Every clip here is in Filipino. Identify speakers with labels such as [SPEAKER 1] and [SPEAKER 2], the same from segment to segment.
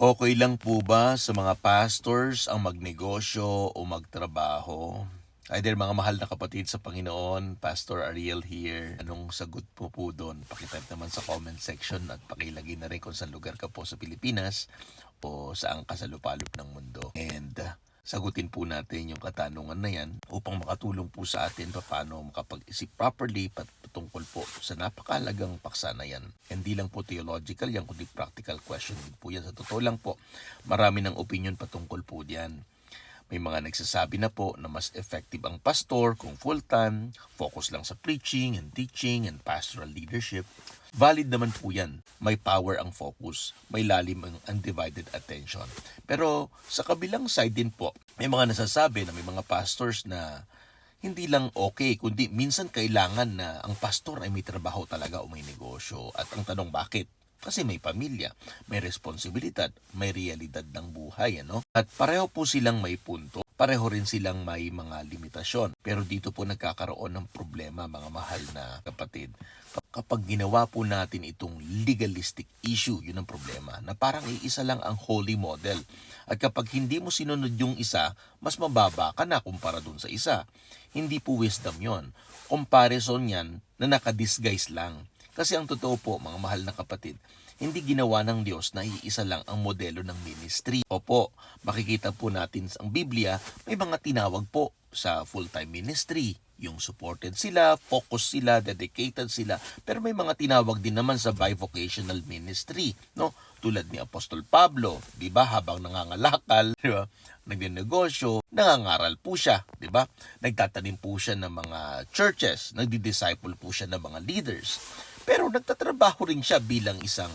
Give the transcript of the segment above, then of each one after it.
[SPEAKER 1] Okay lang po ba sa mga pastors ang magnegosyo o magtrabaho? Either mga mahal na kapatid sa Panginoon, Pastor Ariel here. Anong sagot po po doon? Pakitype naman sa comment section at pakilagay na rin kung saan lugar ka po sa Pilipinas o saan ka sa lupalop ng mundo. And sagutin po natin yung katanungan na yan upang makatulong po sa atin paano makapag-isip properly patungkol po sa napakahalagang paksa na yan. Hindi lang po theological yan, kundi practical question din po yan. Sa totoo lang po, marami ng opinion patungkol po diyan. May mga nagsasabi na po na mas effective ang pastor kung full-time, focus lang sa preaching and teaching and pastoral leadership. Valid naman po yan. May power ang focus. May lalim ang undivided attention. Pero sa kabilang side din po, may mga nasasabi na may mga pastors na hindi lang okay, kundi minsan kailangan na ang pastor ay may trabaho talaga o may negosyo. At ang tanong bakit? Kasi may pamilya, may responsibilidad, may realidad ng buhay, ano? At pareho po silang may punto, pareho rin silang may mga limitasyon. Pero dito po nagkakaroon ng problema, mga mahal na kapatid. Kapag ginawa po natin itong legalistic issue, yun ang problema, na parang iisa lang ang holy model. At kapag hindi mo sinunod yung isa, mas mababa ka na kumpara dun sa isa. Hindi po wisdom yon. Comparison yan na nakadisguise lang. Kasi ang totoo po, mga mahal na kapatid, hindi ginawa ng Diyos na iisa lang ang modelo ng ministry. Opo, makikita po natin sa Biblia, may mga tinawag po sa full-time ministry. Yung supported sila, focus sila, dedicated sila. Pero may mga tinawag din naman sa bivocational ministry, no? Tulad ni Apostol Pablo, 'di ba? Habang nangangalakal, 'di ba? Nagnenegosyo, nangangaral po siya, 'di ba? Nagtatanim po siya ng mga churches, nagdi-disciple po siya ng mga leaders. Pero nagtatrabaho rin siya bilang isang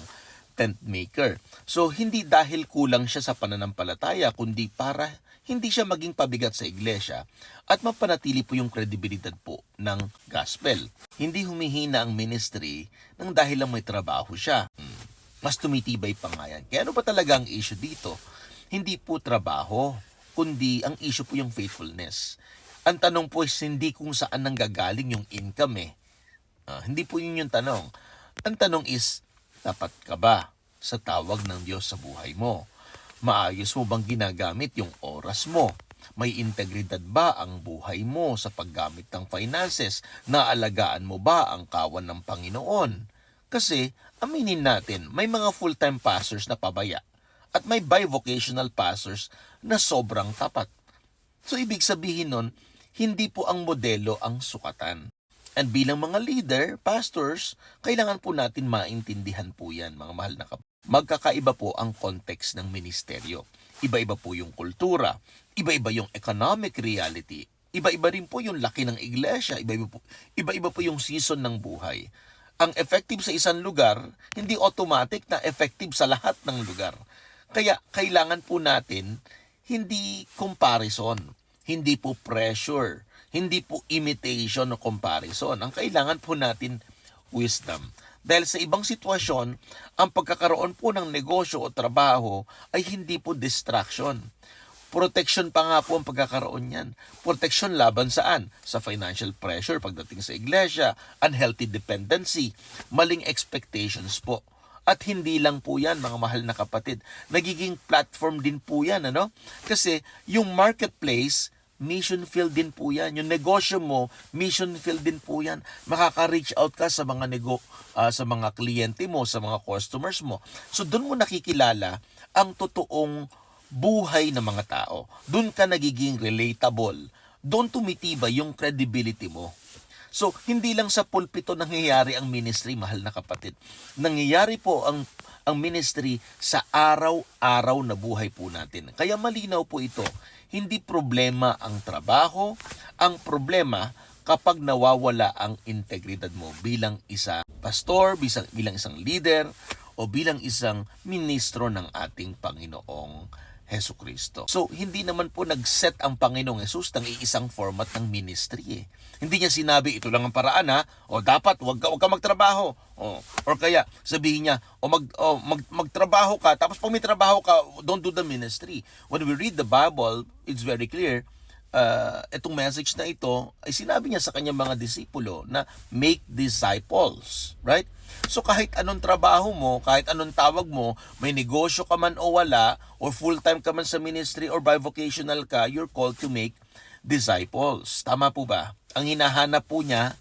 [SPEAKER 1] tent maker. So, hindi dahil kulang siya sa pananampalataya, kundi para hindi siya maging pabigat sa iglesia at mapanatili po yung kredibilidad po ng gospel. Hindi humihina ang ministry nang dahil lang may trabaho siya. Mas tumitibay pa nga yan. Kaya ano ba talaga ang issue dito? Hindi po trabaho, kundi ang issue po yung faithfulness. Ang tanong po is hindi kung saan nanggagaling yung income eh. Hindi po yun yung tanong. Ang tanong is, tapat ka ba sa tawag ng Diyos sa buhay mo? Maayos mo bang ginagamit yung oras mo? May integridad ba ang buhay mo sa paggamit ng finances? Naalagaan mo ba ang kawan ng Panginoon? Kasi, aminin natin, may mga full-time pastors na pabaya at may bivocational pastors na sobrang tapat. So, ibig sabihin nun, hindi po ang modelo ang sukatan. And bilang mga leader, pastors, kailangan po natin maintindihan po yan, mga mahal na kapatid. Magkakaiba po ang context ng ministeryo. Iba-iba po yung kultura, iba-iba yung economic reality, iba-iba rin po yung laki ng iglesia, iba-iba po yung season ng buhay. Ang effective sa isang lugar, hindi automatic na effective sa lahat ng lugar. Kaya kailangan po natin hindi comparison, hindi po pressure, hindi po imitation o comparison. Ang kailangan po natin, wisdom. Dahil sa ibang sitwasyon, ang pagkakaroon po ng negosyo o trabaho ay hindi po distraction. Protection pa nga po ang pagkakaroon niyan. Protection laban saan? Sa financial pressure pagdating sa iglesia, unhealthy dependency, maling expectations po. At hindi lang po yan, mga mahal na kapatid. Nagiging platform din po yan, ano? Kasi yung marketplace, mission field din po yan. Yung negosyo mo, mission field din po yan. Makaka-reach out ka sa mga sa mga kliyente mo, sa mga customers mo. So doon mo nakikilala ang totoong buhay ng mga tao. Doon ka nagiging relatable. Doon tumitibay yung credibility mo. So, hindi lang sa pulpito nangyayari ang ministry, mahal na kapatid. Nangyayari po ang ministry sa araw-araw na buhay po natin. Kaya malinaw po ito. Hindi problema ang trabaho, ang problema kapag nawawala ang integridad mo bilang isang pastor, bilang isang leader, o bilang isang ministro ng ating Panginoong Hesukristo. So, hindi naman po nag-set ang Panginoong Hesus ng iisang format ng ministry eh. Hindi niya sinabi, ito lang ang paraan ha, o dapat, wag ka magtrabaho. Or kaya, sabihin niya, magtrabaho ka, tapos pag may trabaho ka, don't do the ministry. When we read the Bible, it's very clear, itong message na ito, ay sinabi niya sa kanyang mga disipulo na make disciples, right? So kahit anong trabaho mo, kahit anong tawag mo, may negosyo ka man o wala, or full-time ka man sa ministry or bivocational ka, you're called to make disciples. Tama po ba? Ang hinahanap po niya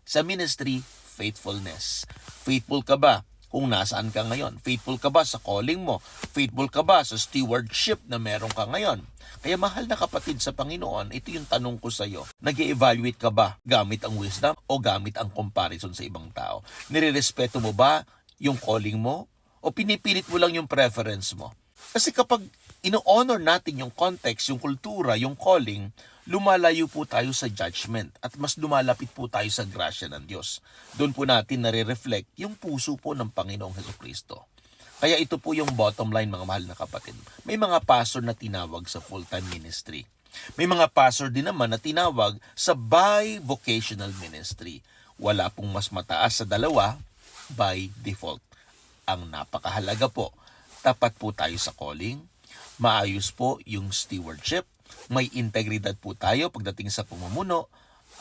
[SPEAKER 1] sa ministry, faithfulness. Faithful ka ba kung nasaan ka ngayon? Faithful ka ba sa calling mo? Faithful ka ba sa stewardship na meron ka ngayon? Kaya mahal na kapatid sa Panginoon, ito yung tanong ko sa iyo. Nag-evaluate ka ba gamit ang wisdom o gamit ang comparison sa ibang tao? Nirerespeto mo ba yung calling mo o pinipilit mo lang yung preference mo? Kasi kapag ino-honor natin yung context, yung kultura, yung calling, lumalayo po tayo sa judgment at mas lumalapit po tayo sa grasya ng Diyos. Doon po natin nare-reflect yung puso po ng Panginoong Hesukristo. Kaya ito po yung bottom line, mga mahal na kapatid. May mga pastor na tinawag sa full-time ministry. May mga pastor din naman na tinawag sa bivocational ministry. Wala pong mas mataas sa dalawa by default. Ang napakahalaga po, tapat po tayo sa calling, maayos po yung stewardship, may integridad po tayo pagdating sa pamumuno,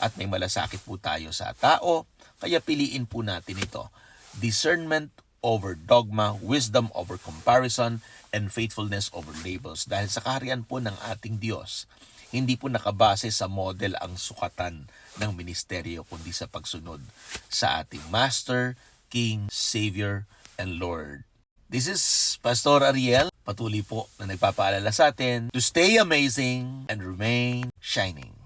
[SPEAKER 1] at may malasakit po tayo sa tao. Kaya piliin po natin ito. Discernment over dogma, wisdom over comparison, and faithfulness over labels. Dahil sa kaharian po ng ating Diyos, hindi po nakabase sa model ang sukatan ng ministeryo, kundi sa pagsunod sa ating Master, King, Savior, and Lord. This is Pastor Ariel. Patuloy po na nagpapaalala sa atin to stay amazing and remain shining.